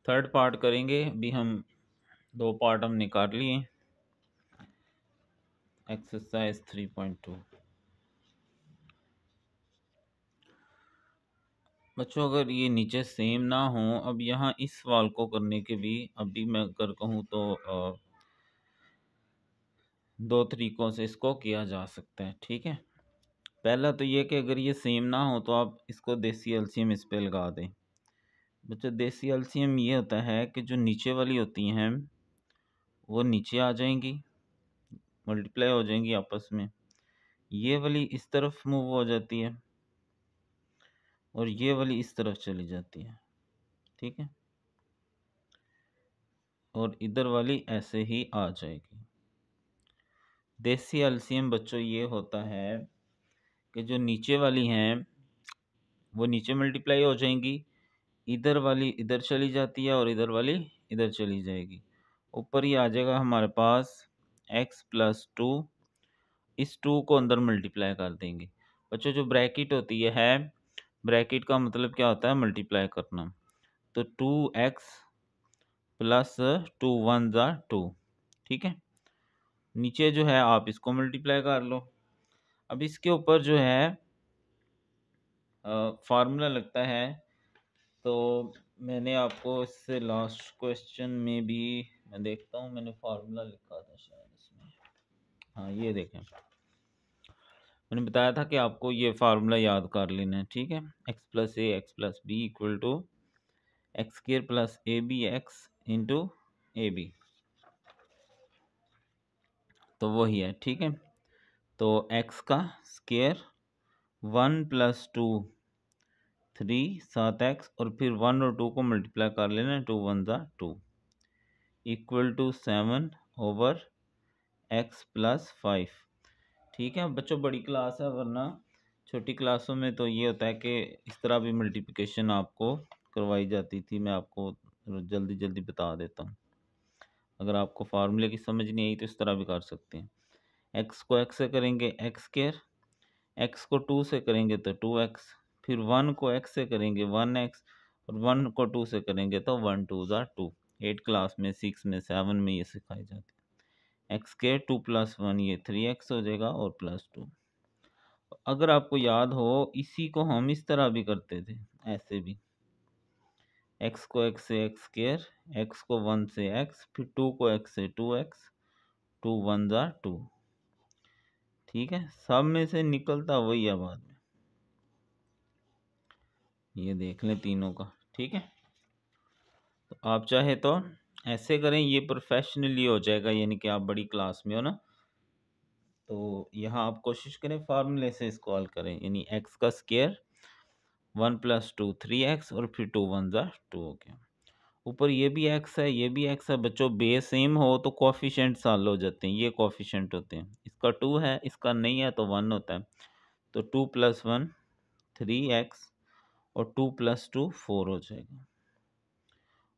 Third part करेंगे। अभी हम 2 पार्ट हम निकाल लिए। एक्सरसाइज 3.2। बच्चों अगर ये नीचे सेम ना हो, अब यहाँ इस सवाल को करने के भी अभी मैं अगर कहूँ तो 2 तरीकों से इसको किया जा सकता है। ठीक है, पहला तो ये कि अगर ये सेम ना हो तो आप इसको देसी एलसीएम इस पे लगा दें। बच्चों देसी एलसीएम ये होता है कि जो नीचे वाली होती हैं वो नीचे आ जाएंगी, मल्टीप्लाई हो जाएंगी आपस में। ये वाली इस तरफ मूव हो जाती है और ये वाली इस तरफ चली जाती है। ठीक है, और इधर वाली ऐसे ही आ जाएगी। देसी एलसीएम बच्चों ये होता है कि जो नीचे वाली हैं वो नीचे मल्टीप्लाई हो जाएंगी, इधर वाली इधर चली जाती है और इधर वाली इधर चली जाएगी। ऊपर ही आ जाएगा हमारे पास x+2। इस 2 को अंदर मल्टीप्लाई कर देंगे। बच्चों जो ब्रैकेट होती है, ब्रैकेट का मतलब क्या होता है? मल्टीप्लाई करना। तो 2x प्लस 2 1 ज़ा 2। ठीक है, नीचे जो है आप इसको मल्टीप्लाई कर लो। अब इसके ऊपर जो है फार्मूला लगता है, तो मैंने आपको इससे लास्ट क्वेश्चन में भी मैं देखता हूँ मैंने फार्मूला लिखा था शायद इसमें। हाँ ये देखें, मैंने बताया था कि आपको ये फार्मूला याद कर लेना है। ठीक है, x+a x+b equal to x² plus abx into ab, तो वही है। ठीक है, तो x का स्क्वायर 1 + 2 3 7x और फिर 1 और 2 को मल्टीप्लाई कर लेना, 2 1 ज़ा 2 इक्वल टू 7 ओवर x+5। ठीक है बच्चों, बड़ी क्लास है, वरना छोटी क्लासों में तो ये होता है कि इस तरह भी मल्टीप्लिकेशन आपको करवाई जाती थी। मैं आपको जल्दी जल्दी बता देता हूँ। अगर आपको फार्मूले की समझ नहीं आई तो इस तरह भी कर सकते हैं। x को x से करेंगे x², x को 2 से करेंगे तो 2x, फिर 1 को x से करेंगे 1x और 1 को 2 से करेंगे तो 1 2 ज़ा 2। 8 क्लास में 6 में 7 में ये सिखाई जाती है। x² 2 + 1 ये 3x हो जाएगा और +2। अगर आपको याद हो, इसी को हम इस तरह भी करते थे, ऐसे भी x को x से x², x को 1 से x, फिर 2 को x से 2x, 2 1 ज़ा 2। ठीक है, सब में से निकलता वही है बाद में, ये देख लें तीनों का। ठीक है, तो आप चाहे तो ऐसे करें, ये प्रोफेशनली हो जाएगा, यानी कि आप बड़ी क्लास में हो ना, तो यहाँ आप कोशिश करें फार्मूले से इसको हल करें, यानी x का स्क्वायर 1 + 2 3x और फिर 2 1 ज़ा 2 हो गया। ऊपर ये भी x है, ये भी x है। बच्चों बेस सेम हो तो कोफिशिएंट साल हो जाते हैं, ये कोफिशिएंट होते हैं। इसका 2 है, इसका नहीं है तो 1 होता है। तो 2 + 1 3x और 2 + 2 4 हो जाएगा।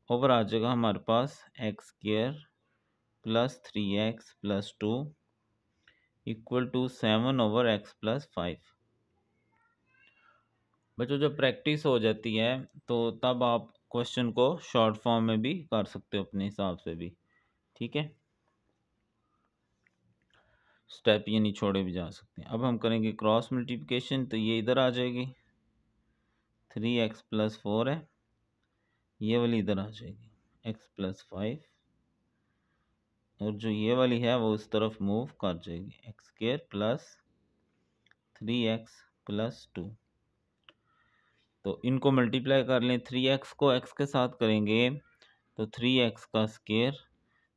ओवर आ जाएगा हमारे पास x² plus 3x plus 2 equal to 7 over x+5। बच्चों जब प्रैक्टिस हो जाती है तो तब आप क्वेश्चन को शॉर्ट फॉर्म में भी कर सकते हो अपने हिसाब से भी। ठीक है, स्टेप ये नहीं छोड़े भी जा सकते हैं। अब हम करेंगे क्रॉस मल्टीप्लिकेशन, तो ये इधर आ जाएगी, 3x+4 है, ये वाली इधर आ जाएगी x+5, और जो ये वाली है वो इस तरफ मूव कर जाएगी, x² प्लस 3x प्लस 2। तो इनको मल्टीप्लाई कर लें, 3x को x के साथ करेंगे तो 3x का स्क्वायर,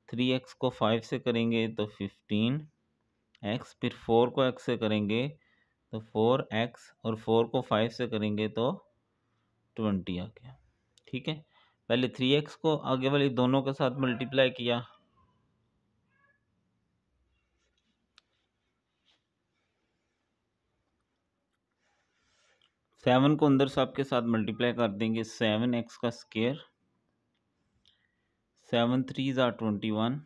3x को 5 से करेंगे तो 15x, फिर 4 को x से करेंगे तो 4x और 4 को 5 से करेंगे तो 20 आ गया। ठीक है, पहले 3x को आगे वाली दोनों के साथ मल्टीप्लाई किया, सेवन को अंदर सब के साथ मल्टीप्लाई कर देंगे, 7x का स्क्वायर, 7 3 ज़ा 21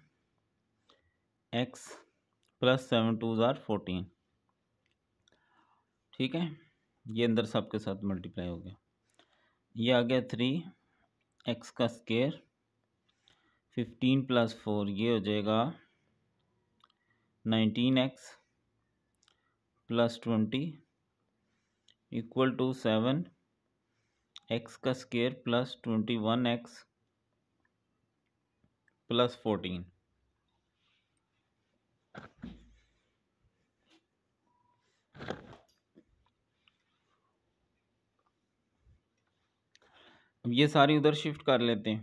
x प्लस 7 2 ज़ा 14। ठीक है, ये अंदर सब के साथ मल्टीप्लाई हो गया, ये आ गया 3 एक्स का स्केयर 15 + 4 ये हो जाएगा 19x + 20 इक्वल टू 7 एक्स का स्केयर + 21x + 14। अब ये सारी उधर शिफ्ट कर लेते हैं।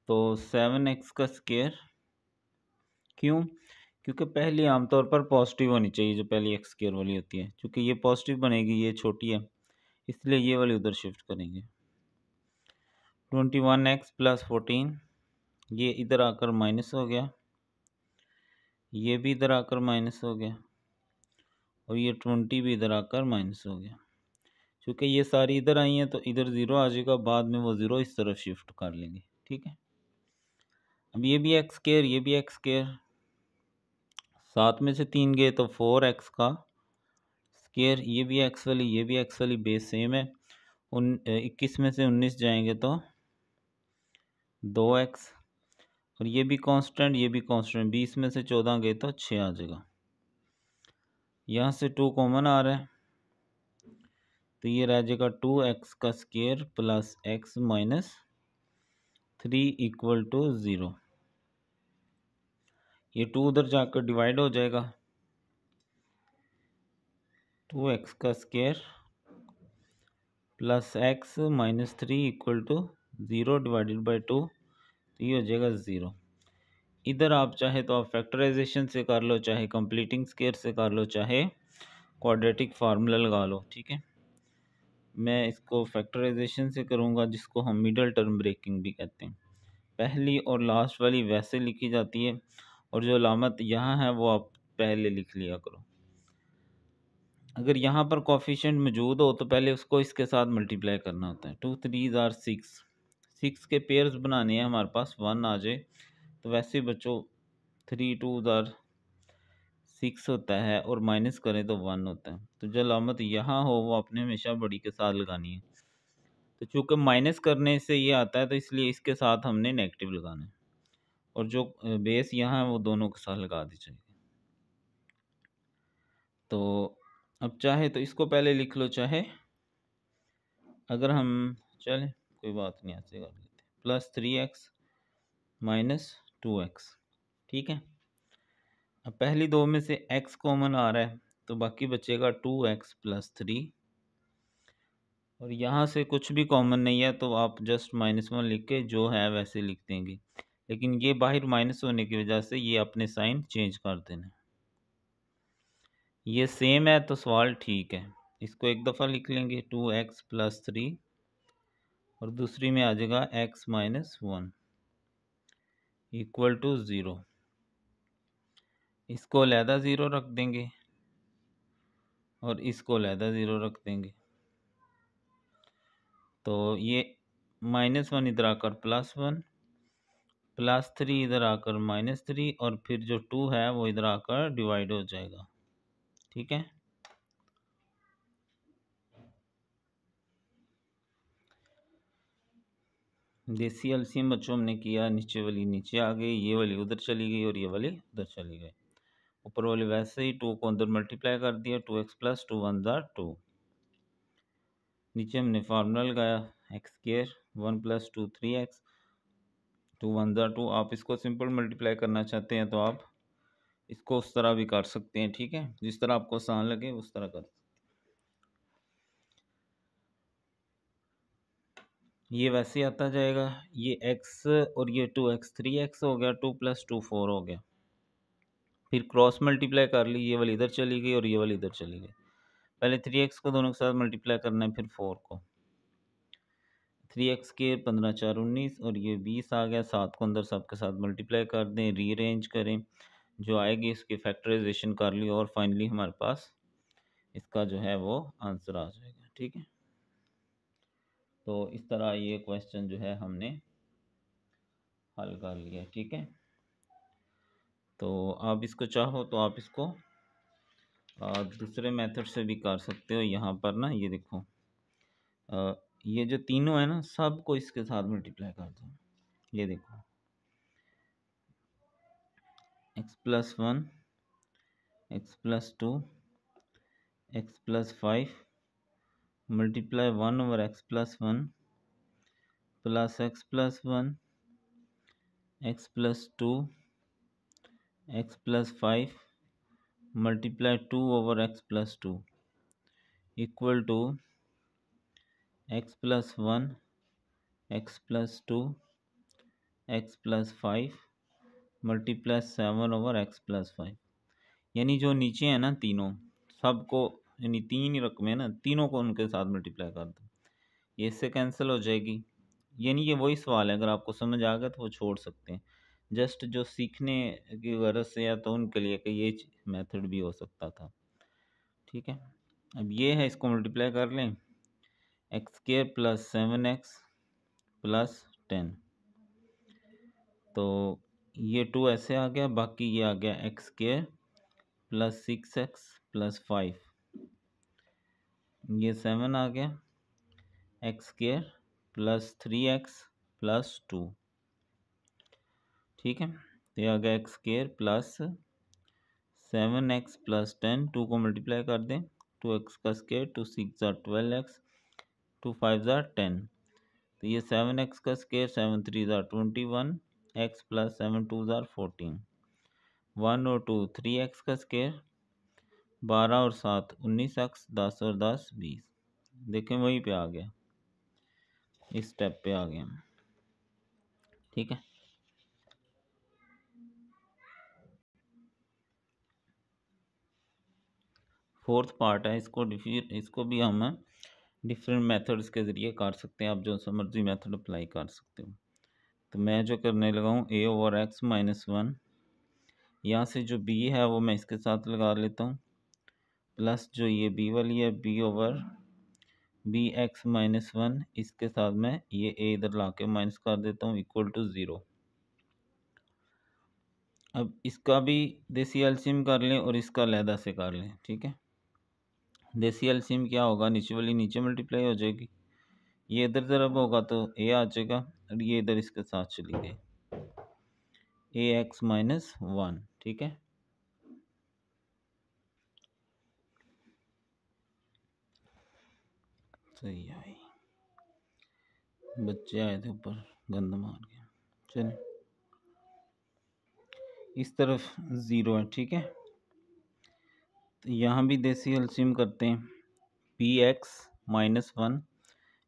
तो 7x का स्केयर, क्यों? क्योंकि पहली आमतौर पर पॉजिटिव होनी चाहिए, जो पहली एक्स स्केयर वाली होती है, क्योंकि ये पॉजिटिव बनेगी, ये छोटी है, इसलिए ये वाली उधर शिफ्ट करेंगे। 21x + 14 ये इधर आकर माइनस हो गया, ये भी इधर आकर माइनस हो गया, और ये 20 भी इधर आकर माइनस हो गया। क्योंकि ये सारी इधर आई हैं तो इधर ज़ीरो आ जाएगा, बाद में वो ज़ीरो इस तरफ शिफ्ट कर लेंगे। ठीक है, अब ये भी एक्स स्केयर, ये भी एक्स स्केयर, 7 में से 3 गए तो 4x का स्केयर, ये भी एक्स वाली, ये भी एक्स वाली, बेस सेम है। 21 में से 19 जाएंगे तो 2x, और ये भी कांस्टेंट, ये भी कांस्टेंट, 20 में से 14 गए तो 6 आ जाएगा। यहाँ से 2 कॉमन आ रहा है तो ये रह जाएगा 2x का स्केयर + x - 3 इक्वल टू 0। ये 2 उधर जाकर डिवाइड हो जाएगा, 2x का square + x - 3 equal to 0 divided by 2, तो ये हो जाएगा 0। इधर आप चाहे तो आप फैक्टराइजेशन से कर लो, चाहे कंप्लीटिंग स्केयर से कर लो, चाहे क्वाड्रेटिक फार्मूला लगा लो। ठीक है, मैं इसको फैक्टराइजेशन से करूँगा, जिसको हम मिडल टर्म ब्रेकिंग भी कहते हैं। पहली और लास्ट वाली वैसे लिखी जाती है, और जो अलामत यहाँ है वो आप पहले लिख लिया करो। अगर यहाँ पर कोफिशिएंट मौजूद हो तो पहले उसको इसके साथ मल्टीप्लाई करना होता है। 2 3 = 6, 6 के पेयर्स बनाने हैं हमारे पास, 1 आ जाए तो वैसे बच्चों 3 2 = 6 होता है, और माइनस करें तो 1 होता है। तो जो अलामत यहाँ हो वो आपने हमेशा बड़ी के साथ लगानी है। तो चूँकि माइनस करने से ये आता है तो इसलिए इसके साथ हमने नेगेटिव लगाना है, और जो बेस यहाँ है वो दोनों के साथ लगा दी जाएगी। तो अब चाहे तो इसको पहले लिख लो, चाहे अगर हम चले कोई बात नहीं, ऐसे कर लेते +3x - 2x। ठीक है, अब पहली दो में से x कॉमन आ रहा है तो बाकी बचेगा 2x + 3, और यहाँ से कुछ भी कॉमन नहीं है तो आप जस्ट -1 लिख के जो है वैसे लिख देंगे। लेकिन ये बाहर माइनस होने की वजह से ये अपने साइन चेंज कर देना। ये सेम है तो सवाल ठीक है, इसको एक दफ़ा लिख लेंगे 2x + 3, और दूसरी में आ जाएगा x - 1 इक्वल टू 0। इसको अलहदा 0 रख देंगे और इसको अलहदा 0 रख देंगे, तो ये -1 इधर आकर +1, +3 इधर आकर -3, और फिर जो 2 है वो इधर आकर डिवाइड हो जाएगा। ठीक है, देसी एलसीएम बच्चों हमने किया, नीचे वाली नीचे आ गई, ये वाली उधर चली गई, और ये वाली उधर चली गई। ऊपर वाले वैसे ही 2 को अंदर मल्टीप्लाई कर दिया, 2x + 2 1 = 2। नीचे हमने फार्मूला लगाया, एक्स स्केयर 1 + 2 3x, 2 1 = 2। आप इसको सिंपल मल्टीप्लाई करना चाहते हैं तो आप इसको उस तरह भी कर सकते हैं। ठीक है, जिस तरह आपको आसान लगे उस तरह कर। ये वैसे आता जाएगा, ये x और ये 2x 3x हो गया, 2 + 2 4 हो गया। फिर क्रॉस मल्टीप्लाई कर ली, ये वाली इधर चली गई और ये वाली इधर चली गई। पहले 3x को दोनों के साथ मल्टीप्लाई करना है, फिर 4 को। 3x के 15 4 19, और ये 20 आ गया। 7 को अंदर सबके साथ मल्टीप्लाई कर दें, रीअरेंज करें, जो आएगी इसकी फैक्टराइजेशन कर ली, और फाइनली हमारे पास इसका जो है वो आंसर आ जाएगा। ठीक है, तो इस तरह ये क्वेश्चन जो है हमने हल कर लिया। ठीक है, तो आप इसको चाहो तो आप इसको दूसरे मेथड से भी कर सकते हो। यहाँ पर ना ये देखो, ये जो तीनों है ना सबको इसके साथ मल्टीप्लाई कर दो। ये देखो x+1 x+2 x+5 multiply 1/x+1 plus x+1 x+2 x+5 multiply 2/x+2 equal to x+1 x+2 x+5 multiply 7/x+5। यानी जो नीचे है ना तीनों सबको, यानी तीन ही रकमें ना, तीनों को उनके साथ मल्टीप्लाई कर दो, ये इससे कैंसिल हो जाएगी। यानी ये वही सवाल है, अगर आपको समझ आ गया तो वो छोड़ सकते हैं। जस्ट जो सीखने की गरज से या तो उनके लिए कि ये मेथड भी हो सकता था। ठीक है, अब ये है, इसको मल्टीप्लाई कर लें, x² + 7x + 10, तो ये 2 ऐसे आ गया, बाकी ये आ गया x² + 6x + 5, ये 7 आ गया, x² + 3x + 2। ठीक है, तो ये आ गया x² + 7x + 10, 2 को मल्टीप्लाई कर दें, 2x का स्क्वायर, 2 6 = 12x, 2 5 = 10, तो ये 7x का स्क्वायर, 7 3 = 21, x + 7 2 = 14, 1 और 2 3x का स्क्वायर, 12 और 7 19x, 10 और 10 20। देखें वहीं पे आ गया, इस स्टेप पे आ गया। ठीक है, फोर्थ पार्ट है, इसको भी हम डिफरेंट मेथड्स के ज़रिए कर सकते हैं, आप जो सा मर्जी मेथड अप्लाई कर सकते हो। तो मैं जो करने लगा हूँ a/x-1, यहाँ से जो b है वो मैं इसके साथ लगा लेता हूँ, प्लस जो ये b वाली है b/bx-1, इसके साथ मैं ये a इधर ला के माइनस कर देता हूँ, इक्वल टू 0। अब इसका भी देसी एलसीएम कर लें और इसका अलहदा से कर लें। ठीक है, देसी एलसीएम क्या होगा, नीचे वाली नीचे मल्टीप्लाई हो जाएगी, ये इधर ज़रब होगा तो a आ जाएगा, और ये इधर इसके साथ चली गई, ax-1। ठीक है, सही है, बच्चे आए थे ऊपर, गंद मार गया। चलिए, इस तरफ 0 है। ठीक है, तो यहाँ भी देसी एलसीएम करते हैं, bx-1,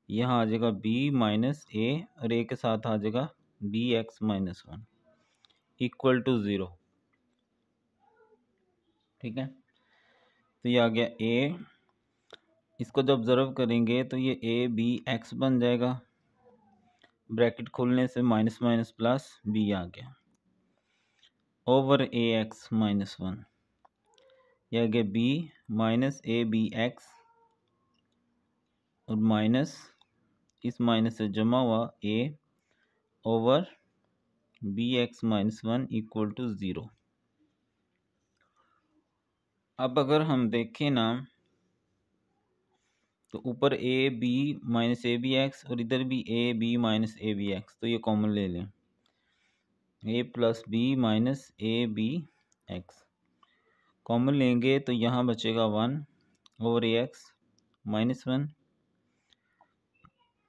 यहाँ आ जाएगा b माइनस a, और a के साथ आ जाएगा bx-1 इक्वल टू 0। ठीक है, तो ये आ गया a, इसको जब ऑब्जर्व करेंगे तो ये a b x बन जाएगा, ब्रैकेट खोलने से माइनस माइनस प्लस b आ गया, ओवर ax-1, यह आ गया b माइनस abx, और माइनस इस माइनस से जमा हुआ a over bx-1 equal to 0। अब अगर हम देखें ना तो ऊपर a b minus A B X और इधर भी a b minus A B X, तो ये कॉमन ले लें, a + b minus A B X common लेंगे तो यहाँ बचेगा 1 ओवर ax-1,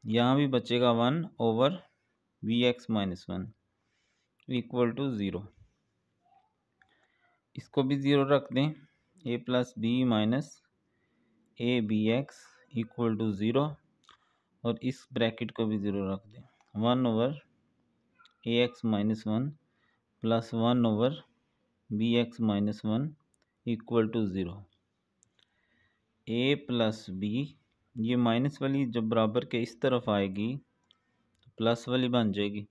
यहाँ भी बचेगा 1 ओवर bx-1 इक्वल टू 0। इसको भी 0 रख दें, a + b minus A B X equal to 0, और इस ब्रैकेट को भी 0 रख दें, 1 over ax-1 plus 1 over bx-1 equal to 0। a + b, ये माइनस वाली जब बराबर के इस तरफ आएगी तो प्लस वाली बन जाएगी,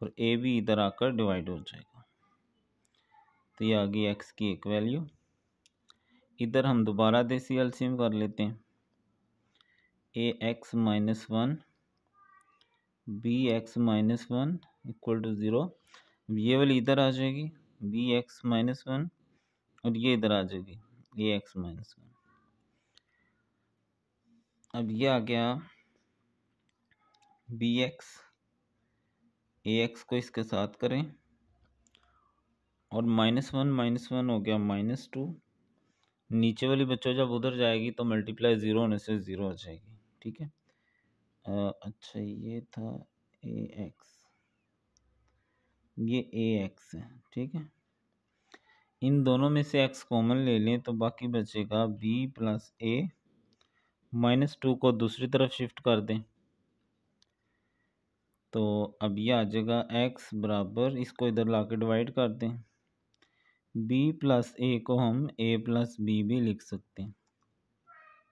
और a भी इधर आकर डिवाइड हो जाएगा, तो ये आ गई x की एक वैल्यू। इधर हम दोबारा देसी एलसीएम कर लेते हैं, ax-1 bx-1 इक्वल टू 0, ये वाली इधर आ जाएगी bx-1, और ये इधर आ जाएगी ax-1। अब ये आ गया बी एक्स ए एक्स को इसके साथ करें और -1 हो गया -2। नीचे वाली बच्चों जब उधर जाएगी तो मल्टीप्लाई 0 होने से 0 हो जाएगी। ठीक है। अच्छा ये था ए एक्स, ये ए एक्स है। ठीक है, इन दोनों में से x कॉमन ले लें तो बाकी बचेगा b प्लस ए, -2 को दूसरी तरफ शिफ्ट कर दें तो अब ये आ जाएगा x बराबर, इसको इधर ला के डिवाइड कर दें, b प्लस ए को हम a प्लस बी भी लिख सकते हैं।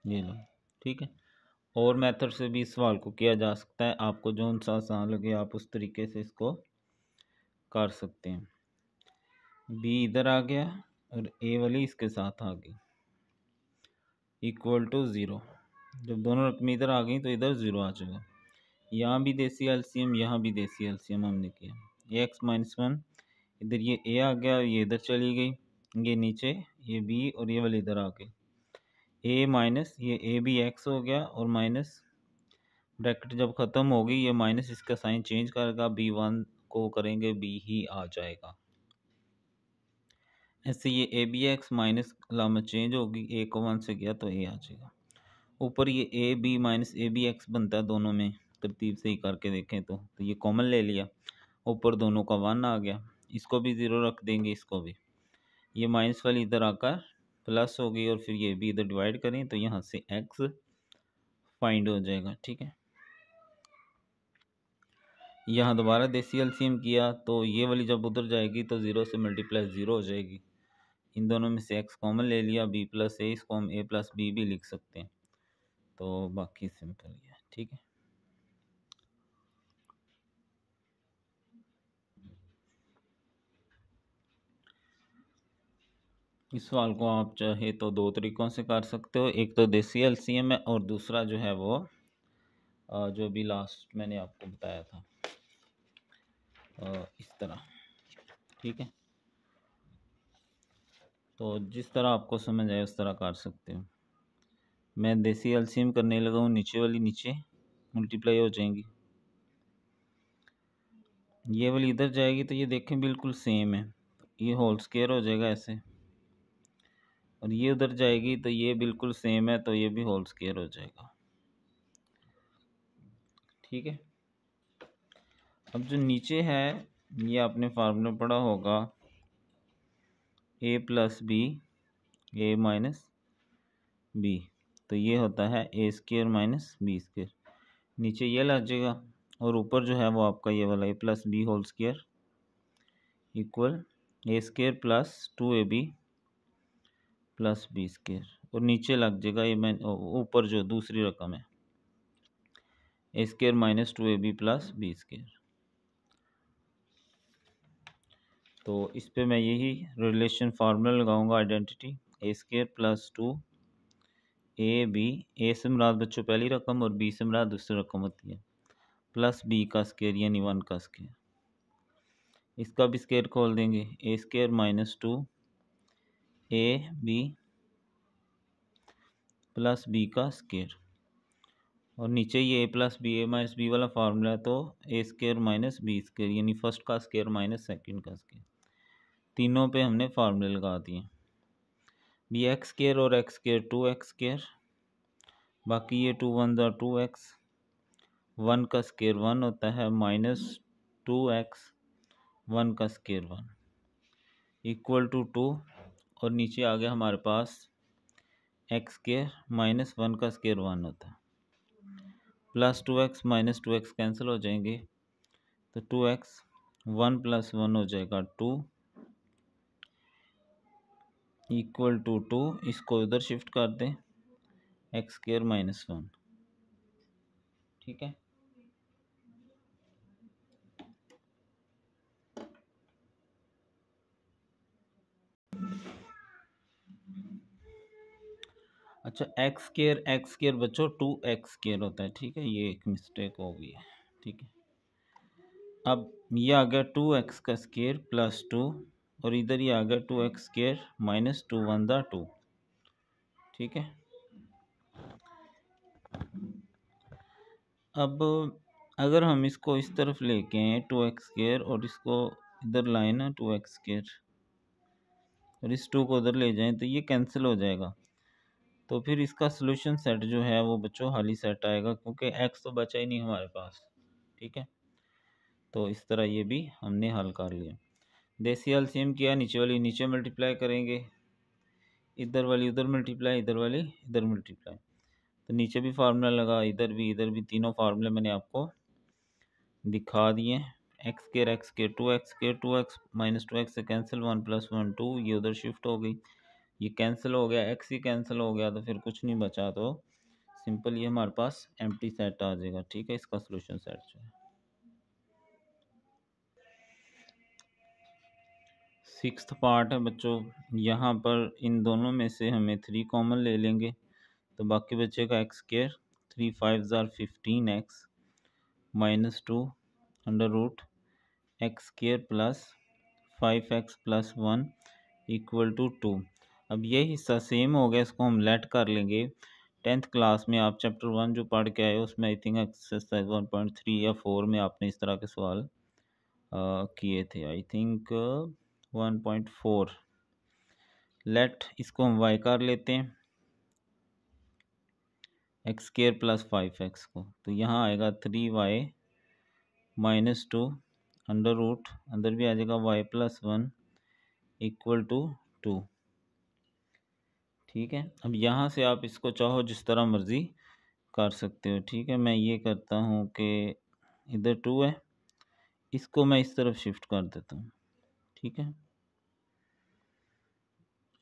ये लो। ठीक है, और मेथड से भी इस सवाल को किया जा सकता है, आपको जो सा आसान लगे आप उस तरीके से इसको कर सकते हैं। b इधर आ गया और a वाली इसके साथ आ गई, इक्वल टू 0। जब दोनों रकमें इधर आ गई तो इधर 0 आ जाएगा। यहाँ भी देसी एलसीएम, यहाँ भी देसी एलसीएम हमने किया। ये x -1, इधर ये a आ गया, ये इधर चली गई, ये नीचे ये b और ये वाली इधर आ गई। a माइनस ये a भी x हो गया और माइनस ब्रैकेट जब ख़त्म होगी ये माइनस इसका साइन चेंज करेगा, b1 को करेंगे b ही आ जाएगा। ऐसे ये ए बी एक्स माइनस अलामत चेंज होगी, a को 1 से गया तो a आ जाएगा। ऊपर ये A B minus A B X बनता है, दोनों में तरतीब से ही करके देखें तो ये कॉमन ले लिया, ऊपर दोनों का 1 आ गया, इसको भी 0 रख देंगे, इसको भी, ये माइनस वाली इधर आकर प्लस हो गई और फिर ये भी इधर डिवाइड करें तो यहाँ से x फाइंड हो जाएगा। ठीक है, यहाँ दोबारा देसी एलसीएम किया तो ये वाली जब उधर जाएगी तो 0 से मल्टीप्लाई 0 हो जाएगी। इन दोनों में से x कॉमन ले लिया, b प्लस ए, इसको हम a प्लस बी भी लिख सकते हैं, तो बाकी सिंपल है। ठीक है, इस सवाल को आप चाहे तो दो तरीक़ों से कर सकते हो, एक तो देसी एलसीएम है और दूसरा जो है वो जो भी लास्ट मैंने आपको बताया था इस तरह। ठीक है, तो जिस तरह आपको समझ आए उस तरह कर सकते हो। मैं देसी एलसीएम करने लगा हूँ, नीचे वाली नीचे मल्टीप्लाई हो जाएंगी, ये वाली इधर जाएगी तो ये देखें बिल्कुल सेम है, ये होल स्क्वायर हो जाएगा ऐसे, और ये उधर जाएगी तो ये बिल्कुल सेम है तो ये भी होल स्क्वायर हो जाएगा। ठीक है, अब जो नीचे है ये आपने फार्मूला पढ़ा होगा, a plus B A minus B, तो ये होता है A square minus B square, नीचे ये लग जाएगा और ऊपर जो है वो आपका ये वाला A plus B whole square equal A square plus 2ab plus B square, और नीचे लग जाएगा ये मैं ऊपर जो दूसरी रकम है A square minus 2ab plus B square. तो इस पे मैं यही रिलेशन फार्मूला लगाऊंगा, identity A square plus 2ab, A से मुराद बच्चों पहली रकम और बी से मुराद दूसरी रकम होती है, प्लस बी का स्क्वायर यानी 1 का स्क्वायर, इसका भी स्क्वायर खोल देंगे, A square minus 2ab plus B का स्क्वायर, और नीचे ये A plus B A minus B वाला फार्मूला है तो A square minus B square यानी फर्स्ट का स्क्वायर माइनस सेकंड का स्क्वायर, तीनों पे हमने फार्मूले लगा दिए। बी एक्स स्क्वायर और एक्स स्क्वायर 2x स्क्वायर, बाकी ये 2 1 2x, 1 का स्क्वायर 1 होता है, माइनस 2x 1 का स्क्वायर 1 इक्वल टू 2, और नीचे आ गया हमारे पास एक्स स्क्वायर माइनस 1 का स्क्वायर 1 होता है, plus 2x minus 2x cancel हो जाएंगे तो 2x 1 प्लस 1 हो जाएगा 2 इक्वल टू 2, इसको इधर शिफ्ट कर दें एक्स स्क्वायर माइनस 1। ठीक है, अच्छा एक्स स्क्वायर बच्चों 2x स्क्वायर होता है। ठीक है, ये एक मिस्टेक हो गई है। ठीक है, अब ये आ गया 2x का स्क्वायर प्लस 2, और इधर ये आ गया 2x स्क्वायर माइनस 2 1 2। ठीक है, अब अगर हम इसको इस तरफ लेके आए 2x² और इसको इधर लाए ना 2x² और इस 2 को उधर ले जाएं तो ये कैंसिल हो जाएगा। तो फिर इसका सोल्यूशन सेट जो है वो बच्चों हाली सेट आएगा, क्योंकि x तो बचा ही नहीं हमारे पास। ठीक है, तो इस तरह ये भी हमने हल कर लिया। देसी एलसीएम किया, नीचे वाली नीचे मल्टीप्लाई करेंगे, इधर वाली उधर मल्टीप्लाई, इधर वाली इधर मल्टीप्लाई। तो नीचे भी फार्मूला लगा, इधर भी तीनों फार्मूले मैंने आपको दिखा दिए। x² 2x माइनस 2x से कैंसिल, 1 + 1 2, ये उधर शिफ्ट हो गई, ये कैंसिल हो गया, x ही कैंसिल हो गया, तो फिर कुछ नहीं बचा। तो सिंपल ये हमारे पास एम्प्टी सेट आ जाएगा। ठीक है, इसका सोल्यूशन सेट जो है। 6th पार्ट है बच्चों, यहाँ पर इन दोनों में से हमें 3 कॉमन ले लेंगे, तो बाकी बचेगा x²। 3 5 * 15x minus 2 under root x² plus 5x plus 1 equal to 2। अब ये हिस्सा सेम हो गया, इसको हम लेट कर लेंगे। 10th क्लास में आप चैप्टर 1 जो पढ़ के आए हो उसमें आई थिंक एक्सरसाइज 1.3 या 4 में आपने इस तरह के सवाल किए थे। I think 1.4। लेट इसको हम y कर लेते हैं, x² प्लस 5x को, तो यहाँ आएगा 3y माइनस 2 अंडर रूट, अंदर भी आ जाएगा y प्लस 1 इक्वल टू 2। ठीक है, अब यहाँ से आप इसको चाहो जिस तरह मर्ज़ी कर सकते हो। ठीक है, मैं ये करता हूँ कि इधर 2 है, इसको मैं इस तरफ शिफ्ट कर देता हूँ। ठीक है,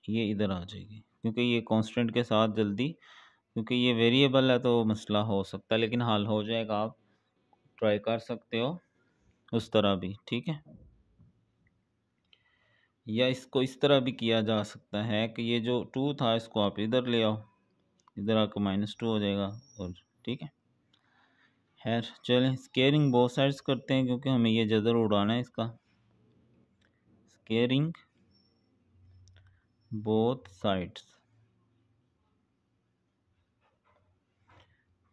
ये इधर आ जाएगी, क्योंकि ये कांस्टेंट के साथ जल्दी, क्योंकि ये वेरिएबल है तो मसला हो सकता है, लेकिन हल हो जाएगा। आप ट्राई कर सकते हो उस तरह भी। ठीक है, या इसको इस तरह भी किया जा सकता है कि ये जो 2 था इसको आप इधर ले आओ, इधर आकर -2 हो जाएगा। और ठीक है, खैर चलें, स्केयरिंग बोथ साइड्स करते हैं, क्योंकि हमें ये जदर उड़ाना है इसका। स्केयरिंग बोथ साइड्स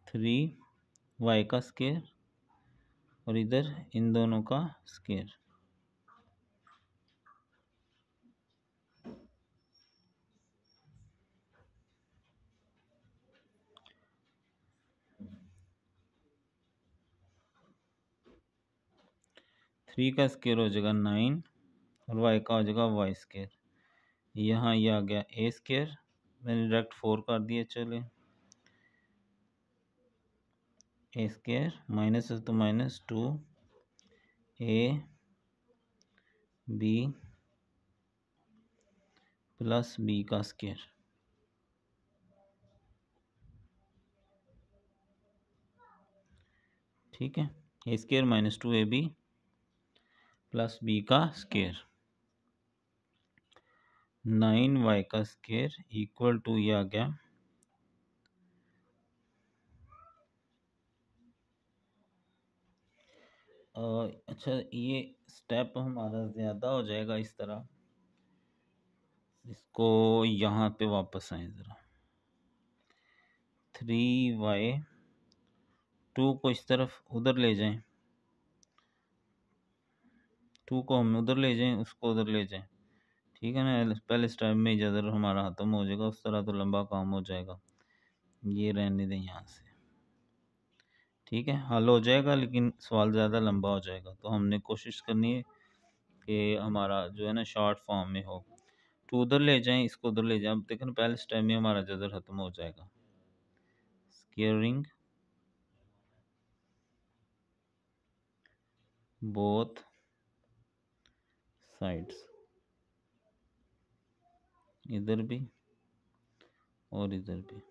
3y का स्केयर और इधर इन दोनों का स्केयर। थ्री का स्केयर हो जाएगा 9 और y का हो जाएगा y²। यहाँ ये आ गया a², मैंने डायरेक्ट 4 कर दिया। चले, a² माइनस है तो -2 a b प्लस b का स्केयर। ठीक है, a² -2 ab प्लस b का स्केयर। 9y का स्केयर इक्वल टू ये आ गया अच्छा, ये स्टेप हमारा ज़्यादा हो जाएगा इस तरह। इसको यहाँ पे वापस आए ज़रा, 3y 2 को इस तरफ उधर ले जाएं, 2 को हम उधर ले जाएं, उसको उधर ले जाएं। ठीक है ना, पहले स्टेप में इधर हमारा ख़त्म हो जाएगा, उस तरह तो लंबा काम हो जाएगा। ये रहने दें यहाँ से। ठीक है, हल हो जाएगा, लेकिन सवाल ज़्यादा लंबा हो जाएगा, तो हमने कोशिश करनी है कि हमारा जो है ना शॉर्ट फॉर्म में हो। तो उधर ले जाएं, इसको उधर ले जाएं। अब देखें पहले स्टेप में हमारा जदर ख़त्म हो जाएगा। स्केयरिंग बोथ साइड्स, इधर भी और इधर भी।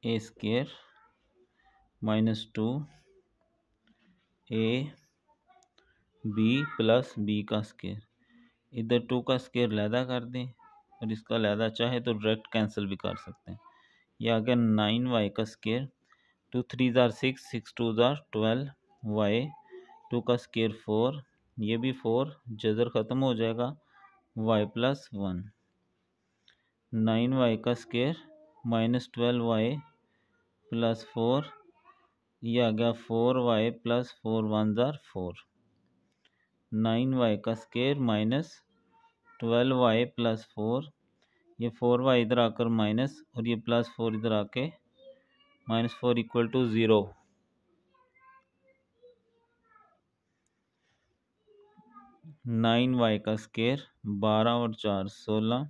a² -2 a b plus b का स्केयर। इधर 2 का स्केयर लैदा कर दें और इसका लैदा चाहे तो डायरेक्ट कैंसिल भी कर सकते हैं। यह आ गया 9y का स्केयर। 2 3 * 6, 6 2 * 12 y, 2 का स्केयर 4, ये भी 4, जदर ख़त्म हो जाएगा वाई प्लस 1, 9y का स्क्वायर माइनस 12y प्लस 4, ये आ गया 4y प्लस 4 1 जार 4, 9y का स्क्वायर माइनस 12y प्लस 4, ये 4y इधर आकर माइनस और ये प्लस 4 इधर आके माइनस 4 इक्वल टू 0। 9y का स्क्वायर 12 और 4 16,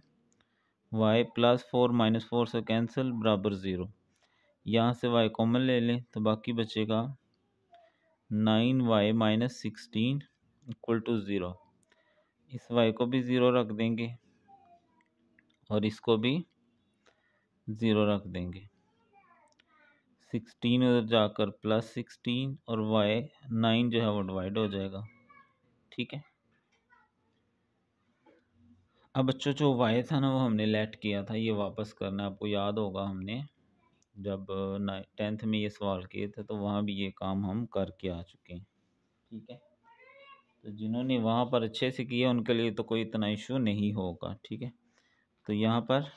y प्लस 4 माइनस 4 से कैंसिल बराबर 0। यहाँ से y कॉमन ले लें तो बाकी बचेगा 9y माइनस 16 इक्वल टू 0। इस y को भी 0 रख देंगे और इसको भी 0 रख देंगे। 16 उधर जाकर प्लस 16 और y 9 जो है वो डिवाइड हो जाएगा। ठीक है, अब बच्चों जो y था ना वो हमने लेट किया था, ये वापस करना है। आपको याद होगा हमने जब 10th में ये सवाल किए थे तो वहाँ भी ये काम हम करके आ चुके हैं। ठीक है, तो जिन्होंने वहाँ पर अच्छे से किया उनके लिए तो कोई इतना इशू नहीं होगा। ठीक है, तो यहाँ पर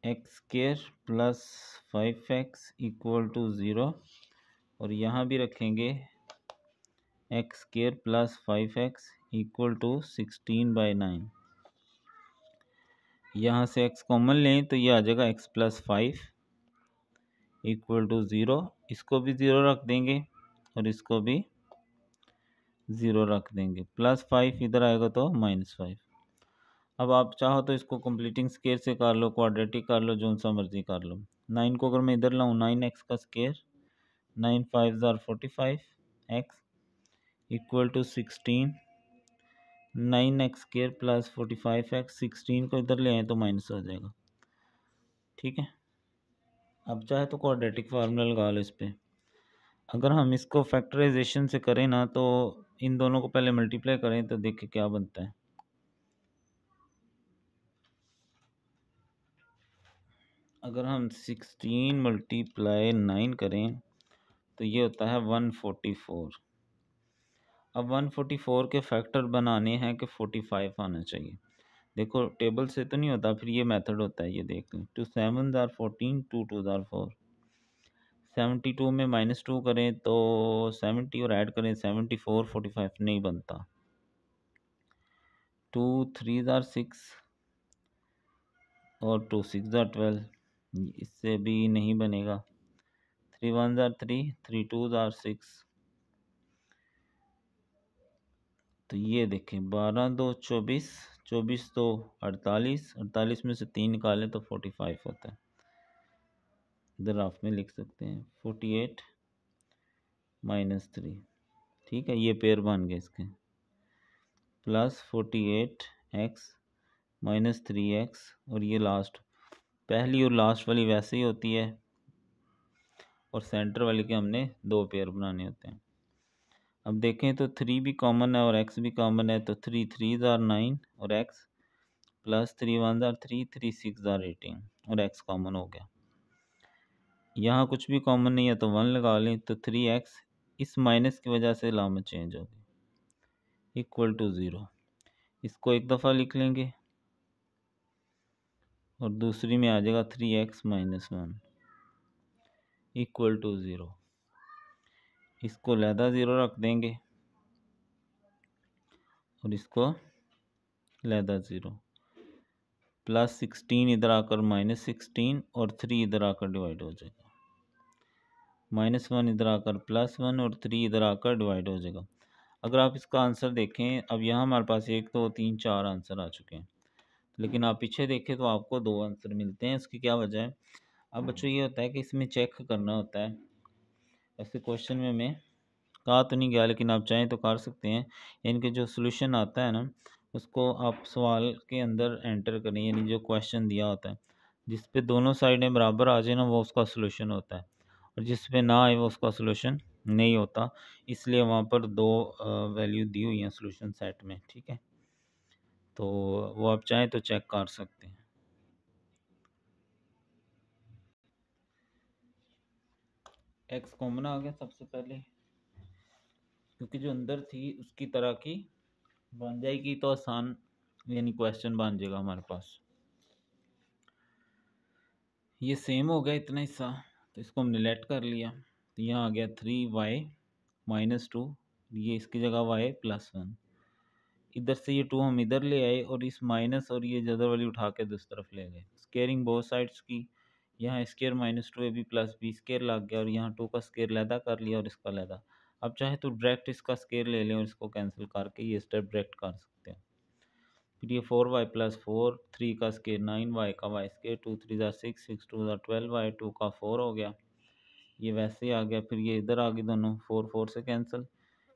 X square plus 5x equal to 0 और यहाँ भी रखेंगे X square plus 5x equal to 16/9। यहाँ से x कॉमन लें तो ये आ जाएगा x प्लस 5 इक्वल टू 0। इसको भी 0 रख देंगे और इसको भी 0 रख देंगे। प्लस 5 इधर आएगा तो माइनस 5। अब आप चाहो तो इसको कंप्लीटिंग स्क्वायर से कर लो, क्वाड्रेटिक कर लो, जो सा मर्जी कर लो। 9 को अगर मैं इधर लाऊं 9x का स्क्वायर 9 5 जार 45 x equal to 16, 9x square plus 45x, 16 को इधर ले आए तो माइनस हो जाएगा। ठीक है, अब चाहे तो क्वाड्रेटिक फार्मूला लगा लो इस पर। अगर हम इसको फैक्टराइजेशन से करें ना तो इन दोनों को पहले मल्टीप्लाई करें तो देखिए क्या बनता है। अगर हम 16 मल्टीप्लाई 9 करें तो ये होता है 144। अब 144 के फैक्टर बनाने हैं कि 45 आना चाहिए। देखो टेबल से तो नहीं होता, फिर ये मेथड होता है, ये देख लें। 2 7 जार 14, 2 2 जार 4, 72 में माइनस 2 करें तो 70 और ऐड करें 74, 45 नहीं बनता। 2 3 जार 6 और 2 6 जार 12, इससे भी नहीं बनेगा। 3 1 जार 3, 3 2 जार 6, तो ये देखें 12 2 24, 24 2 48, 48 में से 3 निकालें तो 45 होता है। इधर आप में लिख सकते हैं 48 माइनस 3। ठीक है, ये पेयर बन गए इसके। प्लस 48x माइनस 3x और ये लास्ट, पहली और लास्ट वाली वैसे ही होती है और सेंटर वाली के हमने 2 पेयर बनाने होते हैं। अब देखें तो 3 भी कॉमन है और x भी कॉमन है, तो 3 3 जार 9 और x प्लस 3 1 जार 3, 3 6 जार 18 और x कॉमन हो गया। यहाँ कुछ भी कॉमन नहीं है तो 1 लगा लें तो 3x इस माइनस की वजह से लामत चेंज हो गई इक्वल टू 0। इसको एक दफ़ा लिख लेंगे और दूसरी में आ जाएगा 3x माइनस 1 इक्वल टू 0। इसको लहदा 0 रख देंगे और इसको लहदा 0। प्लस 16 इधर आकर माइनस 16 और 3 इधर आकर डिवाइड हो जाएगा। माइनस 1 इधर आकर प्लस 1 और 3 इधर आकर डिवाइड हो जाएगा। अगर आप इसका आंसर देखें, अब यहाँ हमारे पास 1 2 3 4 आंसर आ चुके हैं, लेकिन आप पीछे देखें तो आपको 2 आंसर मिलते हैं। इसकी क्या वजह है? अब बच्चों ये होता है कि इसमें चेक करना होता है। ऐसे क्वेश्चन में मैं कहा तो नहीं गया, लेकिन आप चाहें तो कर सकते हैं। इनके जो सोल्यूशन आता है ना उसको आप सवाल के अंदर एंटर करें, यानी जो क्वेश्चन दिया होता है जिस पे दोनों साइडें बराबर आ जाए ना वो उसका सोल्यूशन होता है, और जिस पे ना आए वो उसका सोल्यूशन नहीं होता। इसलिए वहाँ पर 2 वैल्यू दी हुई हैं सोल्यूशन सेट में। ठीक है, तो वो आप चाहें तो चेक कर सकते हैं। एक्स कॉमन आ गया सबसे पहले, क्योंकि जो अंदर थी उसकी तरह की बन जाएगी तो आसान यानी क्वेश्चन बन जाएगा हमारे पास। ये सेम हो गया इतना हिस्सा, तो इसको हमने लेट कर लिया, तो यहाँ आ गया 3y-2, ये इसकी जगह y+1। इधर से ये 2 हम इधर ले आए और इस माइनस और ये जदर वाली उठा के दूसरी तरफ ले गए, स्केयरिंग बोथ साइड्स की। यहाँ square -2ab plus B square लग गया और यहाँ 2 का स्केयर लैदा कर लिया और इसका लैदा। अब चाहे तो डायरेक्ट इसका स्केयर ले लें और इसको कैंसिल करके ये स्टेप डायरेक्ट कर सकते हैं। फिर ये 4y+4, 3 का स्केयर 9y का y स्केयर, 2 3 6, 6 2 12y, 2 का 4 हो गया, ये वैसे ही आ गया। फिर ये इधर आ गई दोनों, 4 4 से कैंसिल,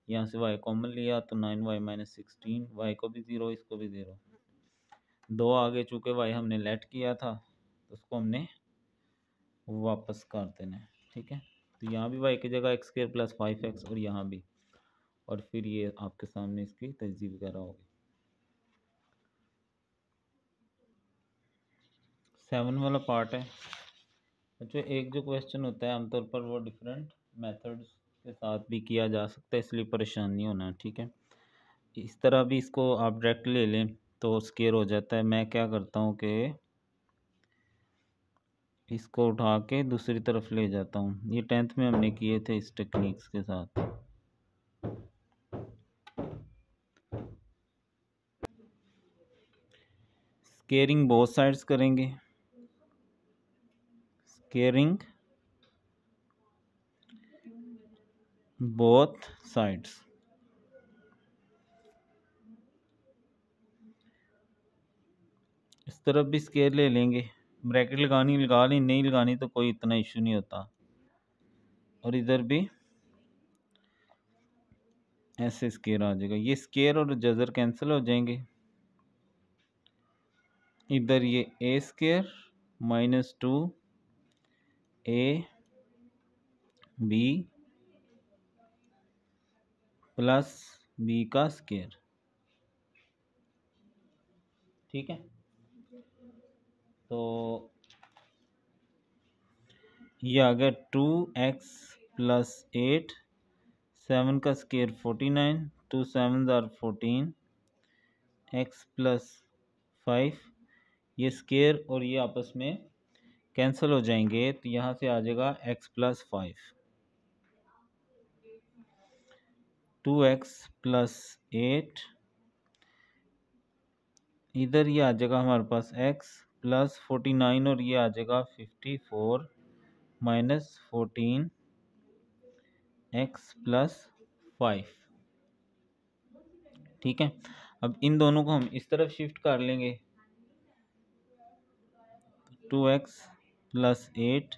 यहाँ से y कॉमन लिया तो 9y-16, y को भी 0 इसको भी 0, 2 आगे चूँकि y हमने लेट किया था तो उसको हमने वापस कर देना है। ठीक है, तो यहाँ भी y की जगह x² + 5x और यहाँ भी, और फिर ये आपके सामने इसकी तजदीद वगैरह होगी। 7 वाला पार्ट है बच्चों। एक जो क्वेश्चन होता है आमतौर पर वो डिफरेंट मेथड्स के साथ भी किया जा सकता है, इसलिए परेशान नहीं होना। ठीक है, इस तरह भी इसको आप डायरेक्ट ले लें तो स्केयर हो जाता है। मैं क्या करता हूँ कि इसको उठा के दूसरी तरफ ले जाता हूँ। ये 10th में हमने किए थे इस टेक्निक्स के साथ। स्केयरिंग बोथ साइड्स करेंगे, स्केयरिंग बोथ साइड्स। इस तरफ भी स्केयर ले लेंगे, ब्रैकेट लगानी लगा ली, नहीं लगानी तो कोई इतना इशू नहीं होता। और इधर भी ऐसे स्केयर आ जाएगा, ये स्केयर और जजर कैंसिल हो जाएंगे। इधर ये a square -2 a b plus b का स्केयर। ठीक है, तो ये आ गया 2x + 8, 7 का स्केयर 49, 2 7s are 14, x + 5। ये स्केयर और ये आपस में कैंसिल हो जाएंगे, तो यहाँ से आ जाएगा x + 5, 2x + 8, इधर ये आ जाएगा हमारे पास x + 49 और ये आ जाएगा 54 - 14 x + 5। ठीक है, अब इन दोनों को हम इस तरफ शिफ्ट कर लेंगे, 2x + 8,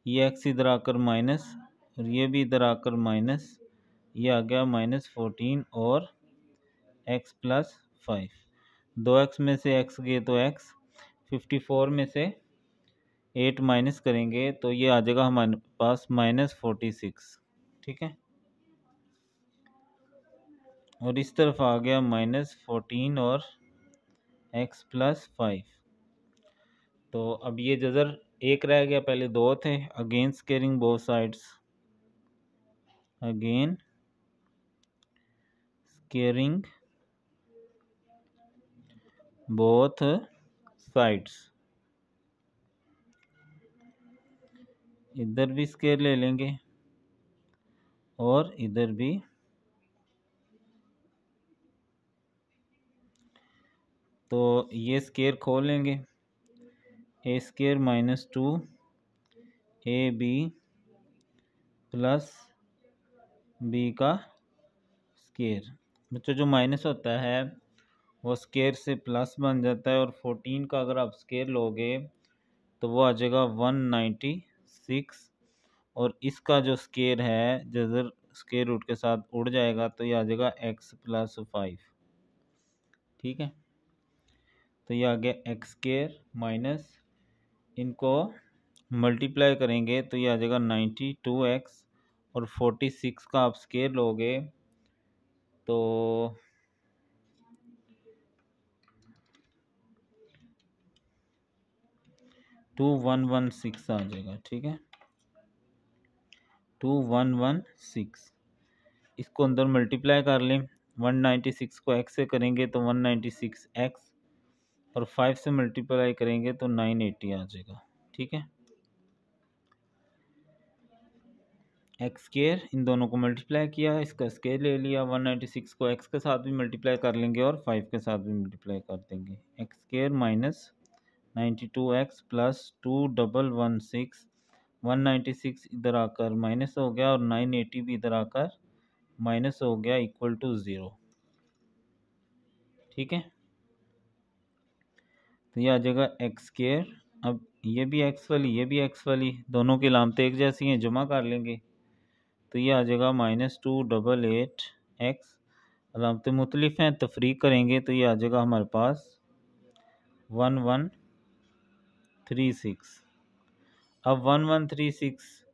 ये x इधर आकर माइनस और ये भी इधर आकर माइनस, ये आ गया -14 और x + 5। 2x में से x गए तो x, 54 में से 8 माइनस करेंगे तो ये आ जाएगा हमारे पास -46। ठीक है, और इस तरफ आ गया -14 और x + 5। तो अब ये जजर एक रह गया, पहले 2 थे। Again squaring both sides, again squaring both sides. इधर भी स्केयर ले लेंगे और इधर भी। तो ये स्केयर खोल लेंगे, a² -2 ab प्लस b का स्केयर। बच्चों जो माइनस होता है वो स्केयर से प्लस बन जाता है, और 14 का अगर आप स्केयर लोगे तो वो आ जाएगा 196, और इसका जो स्केयर है जजर स्केयर रूट के साथ उड़ जाएगा तो ये आ जाएगा x + 5। ठीक है, तो ये आ गया x² माइनस, इनको मल्टीप्लाई करेंगे तो ये आ जाएगा 92x, और 46 का आप स्केयर लोगे तो 2116 आ जाएगा। ठीक है, 2116, इसको अंदर मल्टीप्लाई कर लें 196 को x से करेंगे तो 196x, और 5 से मल्टीप्लाई करेंगे तो 980 आ जाएगा। ठीक है, एक्स स्केयर इन दोनों को मल्टीप्लाई किया, इसका स्केयर ले लिया, 196 को x के साथ भी मल्टीप्लाई कर लेंगे और 5 के साथ भी मल्टीप्लाई कर देंगे। X square minus 92x plus 2116, 196 इधर आकर माइनस हो गया और 980 भी इधर आकर माइनस हो गया, इक्वल टू 0। ठीक है, तो ये आ जाएगा एक्स स्केयर। अब ये भी एक्स वाली ये भी एक्स वाली, दोनों की लामतें एक जैसी हैं, जमा कर लेंगे तो ये आ जाएगा -288x। लामतें मुख्तलिफ हैं, तफरीक करेंगे तो ये आ जाएगा हमारे पास 1136। अब 1136,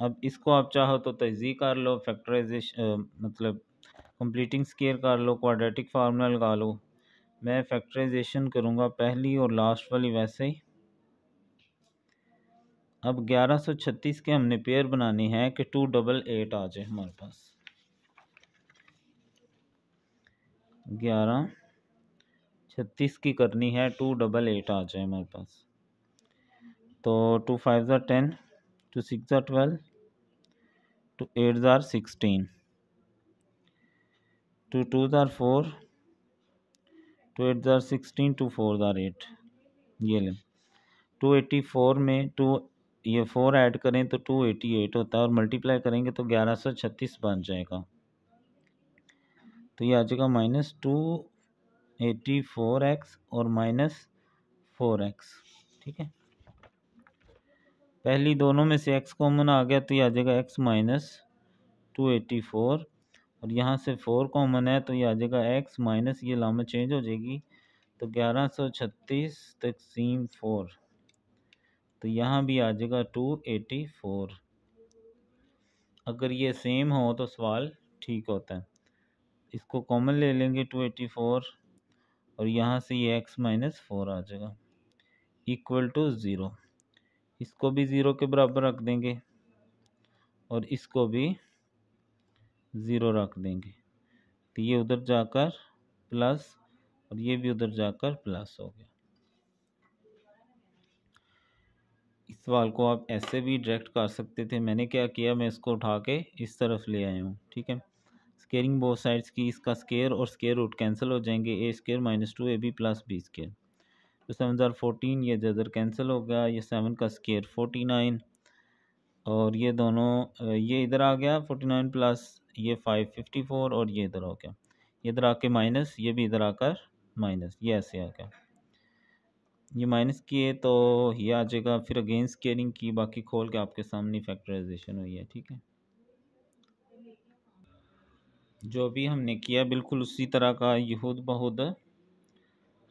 अब इसको आप चाहो तो तज़ी कर लो, फैक्टराइजेशन मतलब कंप्लीटिंग स्केयर कर लो, क्वाड्रेटिक फार्मूला लगा लो। मैं फैक्टराइजेशन करूँगा पहली और लास्ट वाली वैसे ही। अब 1136 के हमने पेयर बनाने हैं कि 288 आ जाए हमारे पास। 1136 की करनी है, 288 आ जाए हमारे पास। तो 2 5 ज़ा 10, 2 6 ज़ा 12, 2 8 ज़ा 16, 2 2 ज़ा 4, 2 8 ज़ा 16, 2 4 ज़ा 8। ये लें 284 में 2 ये 4 ऐड करें तो 288 होता है, और मल्टीप्लाई करेंगे तो 1136 बन जाएगा। तो ये आ जाएगा -284x और -4x। ठीक है, पहली दोनों में से x कॉमन आ गया तो ये आ जाएगा x माइनस 284, और यहाँ से 4 कॉमन है तो ये आ जाएगा x माइनस, ये लामत चेंज हो जाएगी तो 1136 तकसीम 4, तो यहाँ भी आ जाएगा 284। अगर ये सेम हो तो सवाल ठीक होता है। इसको कॉमन ले लेंगे 284, और यहाँ से ये x माइनस 4 आ जाएगा, इक्वल टू 0। इसको भी 0 के बराबर रख देंगे और इसको भी 0 रख देंगे, तो ये उधर जाकर प्लस और ये भी उधर जाकर प्लस हो गया। इस सवाल को आप ऐसे भी डायरेक्ट कर सकते थे, मैंने क्या किया, मैं इसको उठा के इस तरफ ले आया हूँ। ठीक है, स्केयरिंग बोथ साइड्स की, इसका स्केयर और स्केयर रूट कैंसिल हो जाएंगे, A square minus 2ab plus B square, तो 7 ज़ार 14, ये जदर कैंसिल हो गया, ये 7 का स्केयर 49, और ये दोनों ये इधर आ गया 49 प्लस ये 5 54, और ये इधर हो गया, ये इधर आके माइनस, ये भी इधर आकर माइनस, ये ऐसे आ गया, ये माइनस किए तो ये आ जाएगा। फिर अगेन स्केयरिंग की, बाकी खोल के आपके सामने फैक्टराइजेशन हुई है। ठीक है, जो भी हमने किया बिल्कुल उसी तरह का यहूद बहुत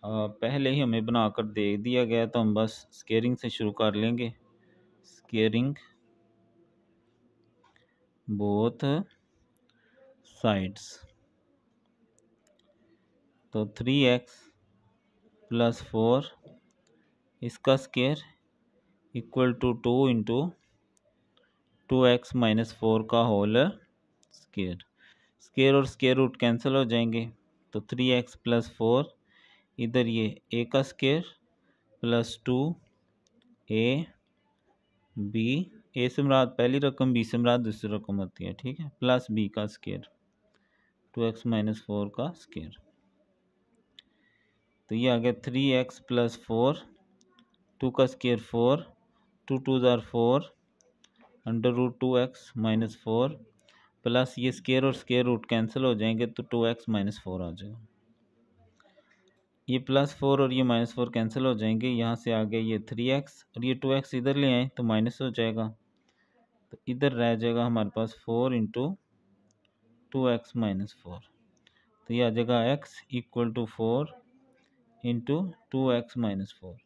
पहले ही हमें बनाकर दे दिया गया, तो हम बस स्केयरिंग से शुरू कर लेंगे। स्केयरिंग बोथ साइड्स, तो 3x प्लस 4 इसका square equal to 2 into 2x minus 4 का होल स्केयर। स्केयर और स्केयर रूट कैंसिल हो जाएंगे, तो 3x प्लस 4, इधर ये a का square plus 2a b, a से मुराद पहली रकम, b से मुराद दूसरी रकम होती है। ठीक है, प्लस b का स्केयर 2x माइनस 4 का स्केयर, तो ये आ गया 3x प्लस 4, 2 का स्केयर 4, 2 2 ज़ार 4, under root 2x minus 4, plus ये स्केयर और स्केयर रूट कैंसिल हो जाएंगे तो 2x माइनस 4 आ जाएगा। ये प्लस 4 और ये माइनस 4 कैंसिल हो जाएंगे, यहाँ से आ गया ये 3x, और ये 2x इधर ले आए तो माइनस हो जाएगा, तो इधर रह जाएगा हमारे पास 4 इंटू 2x माइनस 4, तो ये आ जाएगा x equal to 4 into 2x minus 4।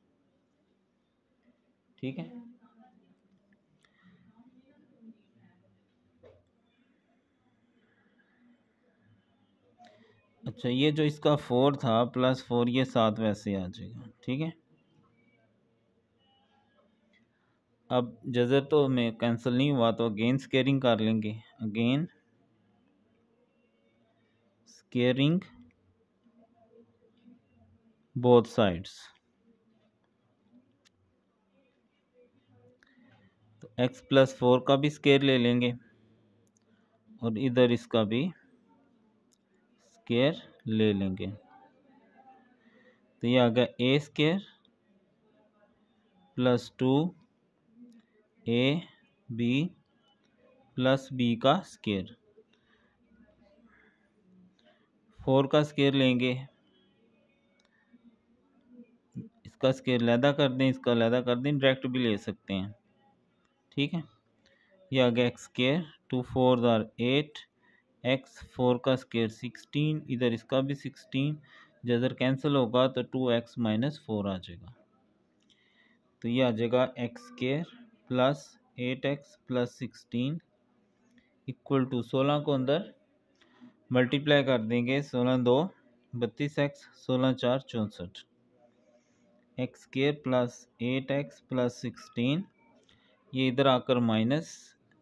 ठीक है, अच्छा ये जो इसका 4 था प्लस 4, ये 7 वैसे आ जाएगा। ठीक है, अब जजर तो में कैंसिल नहीं हुआ तो अगेन स्केयरिंग कर लेंगे। Again squaring both sides. तो x प्लस 4 का भी स्केयर ले लेंगे और इधर इसका भी स्केयर ले लेंगे। तो ये आ गया A square plus 2 A B plus B का स्केयर। 4 का स्केयर लेंगे, इसका स्केयर लैदा कर दें, इसका लैदा कर दें, डायरेक्ट भी ले सकते हैं। ठीक है, ये आ गया एक्स स्केयर, 2 4 आर 8, एक्स 4 का स्केयर 16, इधर इसका भी 16, जब कैंसिल होगा तो 2x माइनस 4 आ जाएगा। तो ये आ जाएगा X square plus 8x plus 16 equal to 16 को अंदर मल्टीप्लाई कर देंगे, 16 2 32x, 16 4 64, x square plus 8x plus 16, ये इधर आकर माइनस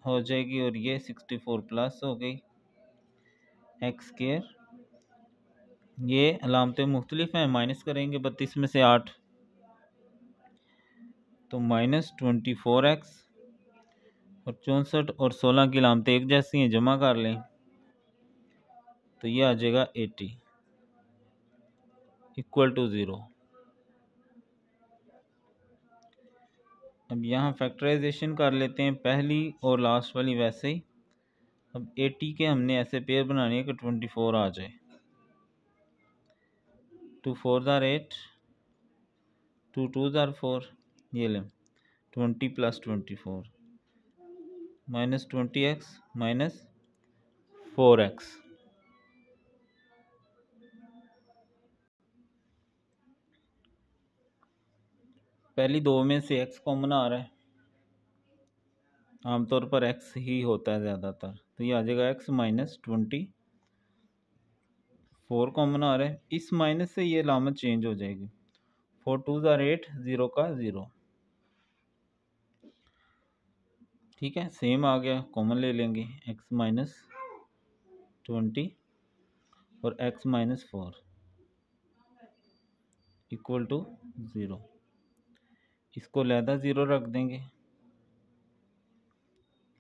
हो जाएगी और ये 64 प्लस हो गई। एक्स स्केयर, ये अलामतें मुख्तलिफ हैं, माइनस करेंगे 32 में से 8 तो माइनस 24x, और 64 और 16 की अलामतें एक जैसी हैं, जमा कर लें तो ये आ जाएगा 80 इक्वल टू 0। अब यहाँ फैक्टराइजेशन कर लेते हैं, पहली और लास्ट वाली वैसे ही। अब 80 के हमने ऐसे पेयर बनानी है कि 24 आ जाए। 2 4 आर 8, 2 2 आर 4, ये लें 20 plus 24 minus 20x minus 4x। पहली दो में से x कॉमन आ रहा है, आमतौर पर x ही होता है ज़्यादातर, तो ये आ जाएगा x माइनस 24 कॉमन आ रहा है, इस माइनस से ये अलामत चेंज हो जाएगी। 4 2 आर 8, 0 का 0। ठीक है, सेम आ गया, कॉमन ले लेंगे, x माइनस 20 और x माइनस 4 इक्वल टू 0। इसको लैदा 0 रख देंगे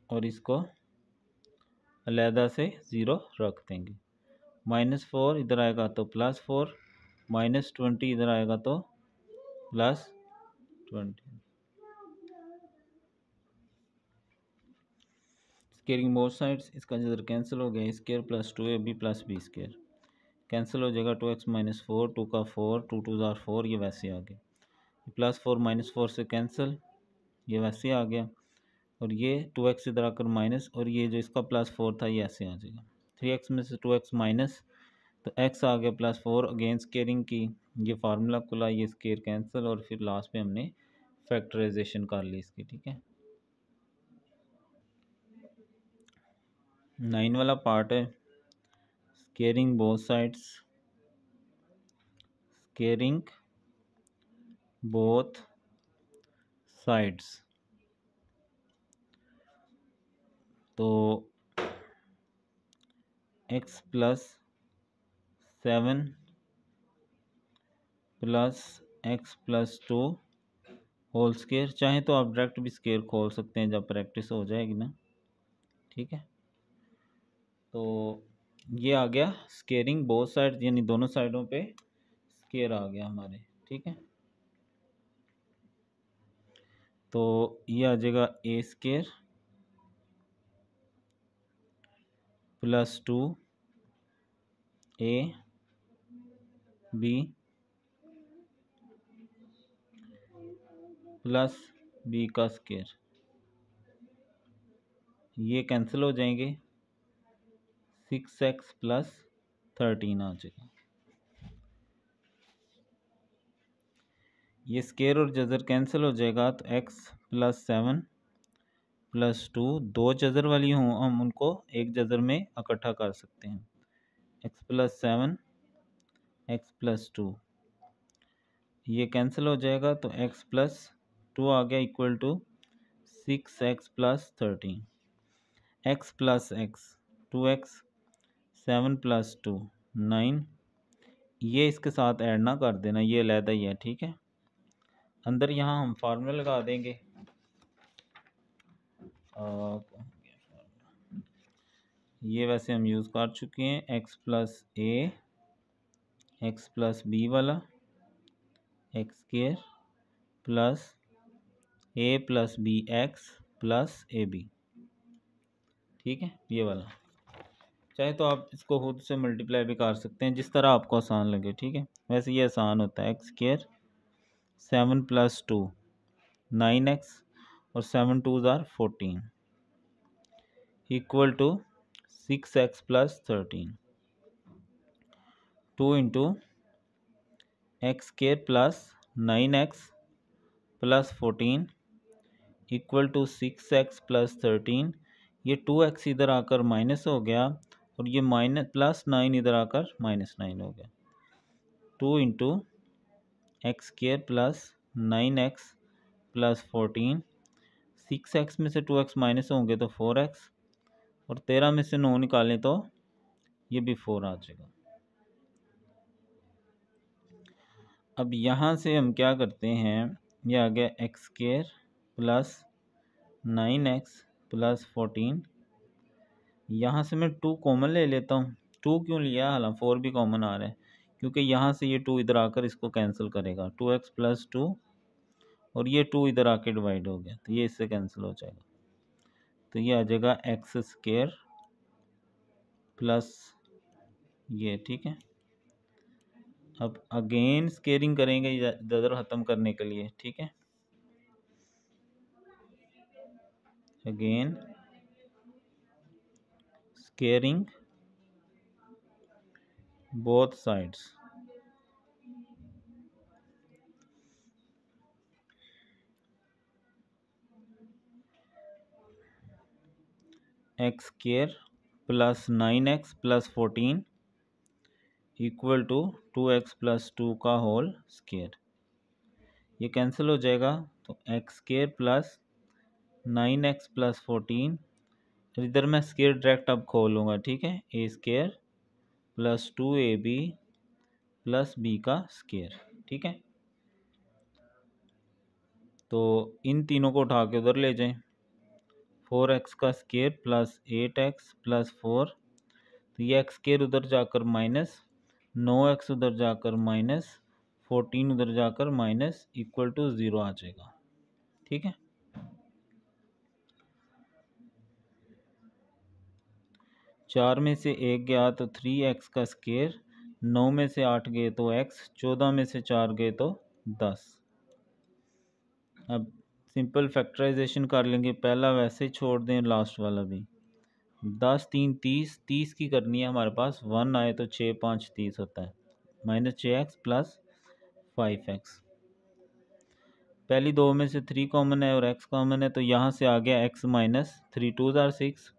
और इसको अलहदा से 0 रख देंगे। -4 इधर आएगा तो +4, -20 इधर आएगा तो +20। स्केयरिंग बोथ साइड्स, इसका इधर कैंसिल हो गया, square plus 2ab plus B square cancel हो जाएगा, 2x माइनस 4, 2 का 4, 2 2 आर 4, ये वैसे आ गया, +4 -4 से कैंसिल, ये वैसे आ गया, और ये 2x इधर आकर माइनस, और ये जो इसका +4 था ये ऐसे आ जाएगा। 3x में से 2x माइनस, तो x आ गया +4, अगेन स्केयरिंग की ये फार्मूला खुला, ये स्केयर कैंसिल, और फिर लास्ट में हमने फैक्टराइजेशन कर ली इसकी। ठीक है, 9 वाला पार्ट है, squaring both sides, squaring both sides. तो x plus 7 plus x plus 2 whole square, चाहे तो आप डायरेक्ट भी स्केयर खोल सकते हैं जब प्रैक्टिस हो जाएगी ना। ठीक है, तो ये आ गया स्केयरिंग बोथ साइड, यानी दोनों साइडों पे स्केयर आ गया हमारे। ठीक है, तो ये आ जाएगा A square plus 2 A B plus B का स्केयर, ये कैंसिल हो जाएंगे, 6x प्लस 13 आ जाएगा। ये स्केयर और जज़र कैंसिल हो जाएगा, तो x प्लस 7 प्लस 2, दो जज़र वाली हों हम उनको एक जज़र में इकट्ठा कर सकते हैं, x प्लस 7 x प्लस 2, ये कैंसिल हो जाएगा, तो x प्लस 2 आ गया equal to 6x plus 13, x plus x 2x, 7 plus 2 9, ये इसके साथ ऐड ना कर देना, ये अलहदा ही है, ठीक है। अंदर यहाँ हम फार्मूला लगा देंगे, ये वैसे हम यूज़ कर चुके हैं, x plus A X plus B वाला, X square plus A plus B X plus A B, ठीक है, ये वाला। चाहे तो आप इसको खुद से मल्टीप्लाई भी कर सकते हैं, जिस तरह आपको आसान लगे, ठीक है। वैसे ये आसान होता है, एक्स स्क्वायर 7 प्लस 2 9x और 7 2s are 14 equal to 6x plus 13, 2 into X square plus 9x plus 14 equal to 6x plus 13, ये 2x इधर आकर माइनस हो गया और ये माइनस प्लस 9 इधर आकर -9 हो गया, 2 into X square plus 9x plus 14, 6x में से 2x माइनस होंगे तो 4x और 13 में से 9 निकालें तो ये भी 4 आ जाएगा। अब यहाँ से हम क्या करते हैं, ये आ गया x square plus 9x plus 14, यहाँ से मैं 2 कॉमन ले लेता हूँ। 2 क्यों लिया, हालांकि 4 भी कॉमन आ रहा है, क्योंकि यहाँ से ये 2 इधर आकर इसको कैंसिल करेगा, 2x प्लस 2 और ये 2 इधर आके डिवाइड हो गया तो ये इससे कैंसिल हो जाएगा, तो ये आ जाएगा एक्स स्क्वायर प्लस ये, ठीक है। अब अगेन स्केयरिंग करेंगे इधर ख़त्म करने के लिए, ठीक है। Again squaring both sides, X square plus 9x plus 14 equal to 2x plus 2 का होल स्क्वायर, ये कैंसिल हो जाएगा तो x square plus 9x plus 14, इधर मैं स्क्वायर डायरेक्ट अब खोलूँगा, ठीक है, A square plus 2ab plus B का स्क्वायर, ठीक है। तो इन तीनों को उठा के उधर ले जाएं, 4x का स्क्वायर प्लस 8x प्लस 4, तो ये एक्स स्क्वायर उधर जाकर माइनस 9x उधर जाकर माइनस 14 उधर जाकर माइनस इक्वल टू 0 आ जाएगा, ठीक है। चार में से एक गया तो 3x का स्क्वायर, 9 में से 8 गए तो x, 14 में से 4 गए तो 10। अब सिंपल फैक्टराइजेशन कर लेंगे, पहला वैसे छोड़ दें, लास्ट वाला भी। 10 3 30, 30 की करनी है हमारे पास, 1 आए तो 6 5 30 होता है, -6x प्लस 5x। पहली दो में से 3 कॉमन है और x कॉमन है, तो यहाँ से आ गया x minus 3 2s are 6,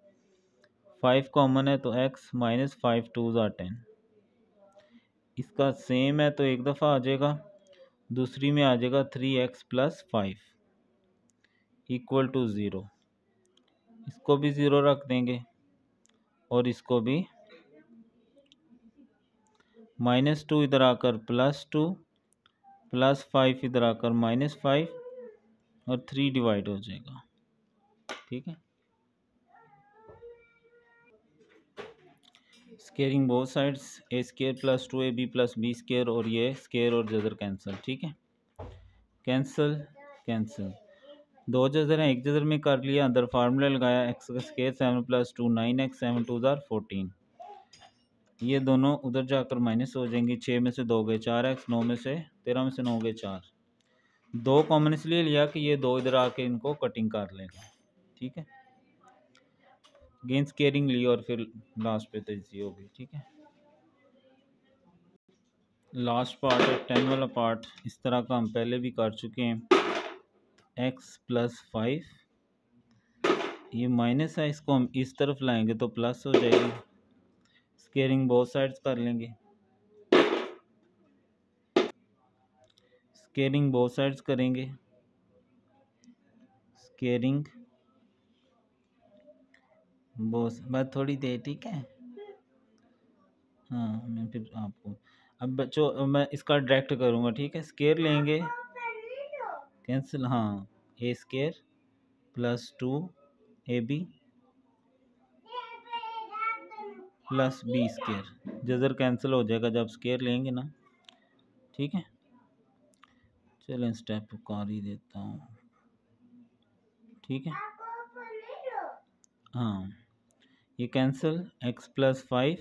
5 common है तो x माइनस 5 2s आर 10। इसका सेम है तो एक दफ़ा आ जाएगा, दूसरी में आ जाएगा 3x प्लस 5 इक्वल टू 0, इसको भी 0 रख देंगे और इसको भी -2 इधर आकर +2 प्लस 5 इधर आकर -5 और 3 डिवाइड हो जाएगा, ठीक है। Squaring both sides, A square plus 2ab plus B square और ये स्केयर और जजर कैंसिल, ठीक है। कैंसिल कैंसिल, दो जजर हैं, एक जजर में कर लिया, अंदर फार्मूला लगाया, एक्स का square 7 plus 2 9x, 7 2s are 14, ये दोनों उधर जाकर माइनस हो जाएंगे, 6 में से 2 गए 4x, 9 में से 13 में से 9 गए 4, 2 कॉमन इसलिए लिया कि ये 2 इधर आके इनको कटिंग कर लेगा, ठीक है। गेन स्केयरिंग ली और फिर लास्ट पे तेजी होगी, ठीक है। लास्ट पार्ट है 10 वाला पार्ट, इस तरह का हम पहले भी कर चुके हैं। x प्लस 5, ये माइनस है, इसको हम इस तरफ लाएंगे तो प्लस हो जाएगी। स्केयरिंग बोथ साइड्स कर लेंगे, स्केयरिंग बोथ साइड्स करेंगे, स्केयरिंग बोथ, बात थोड़ी देर, ठीक है। हाँ मैं फिर आपको अब बच्चों मैं इसका डायरेक्ट करूँगा, ठीक है। स्केयर लेंगे, कैंसिल, हाँ, A square plus 2ab plus B square, जजर कैंसिल हो जाएगा जब स्केयर लेंगे ना, ठीक है। चलें स्टेप कर ही देता हूँ, ठीक है। हाँ ये कैंसिल, x प्लस 5,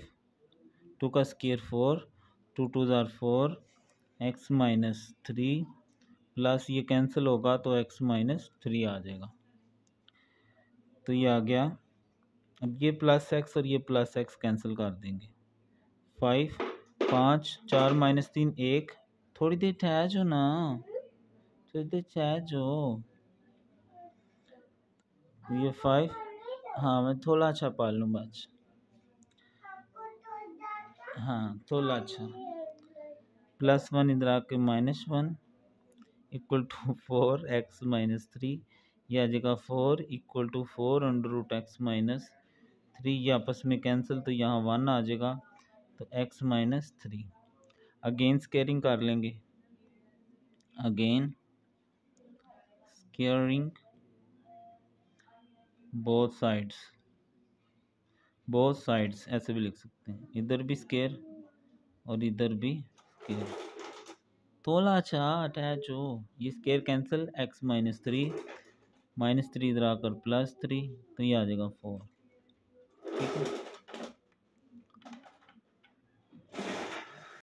2 का स्केयर 4, 2 2 ज़ार 4, x माइनस 3 प्लस ये कैंसिल होगा तो x माइनस 3 आ जाएगा, तो ये आ गया। अब ये प्लस x और ये प्लस x कैंसिल कर देंगे, 5 5 4 माइनस 3 1, थोड़ी देर ठहर जो ना, थोड़ी देर ठहर जो, ये 5, हाँ मैं थोड़ा अच्छा पढ़ लूँगा, अच्छा हाँ थोड़ा अच्छा, प्लस 1 इधर आके minus 1 equal to 4 X minus 3, यह आ जाएगा 4 equal to 4 under root X minus 3, ये आपस में कैंसिल तो यहाँ 1 आ जाएगा, तो एक्स माइनस 3। अगेन स्केयरिंग कर लेंगे, अगेन स्केयरिंग बोथ साइड्स ऐसे भी लिख सकते हैं, इधर भी स्केयर और इधर भी स्केयर, थोड़ा अच्छा अटैच हो, ये स्केयर कैंसिल, एक्स माइनस 3 इधर आकर प्लस 3, तो ये आ जाएगा 4, ठीक है।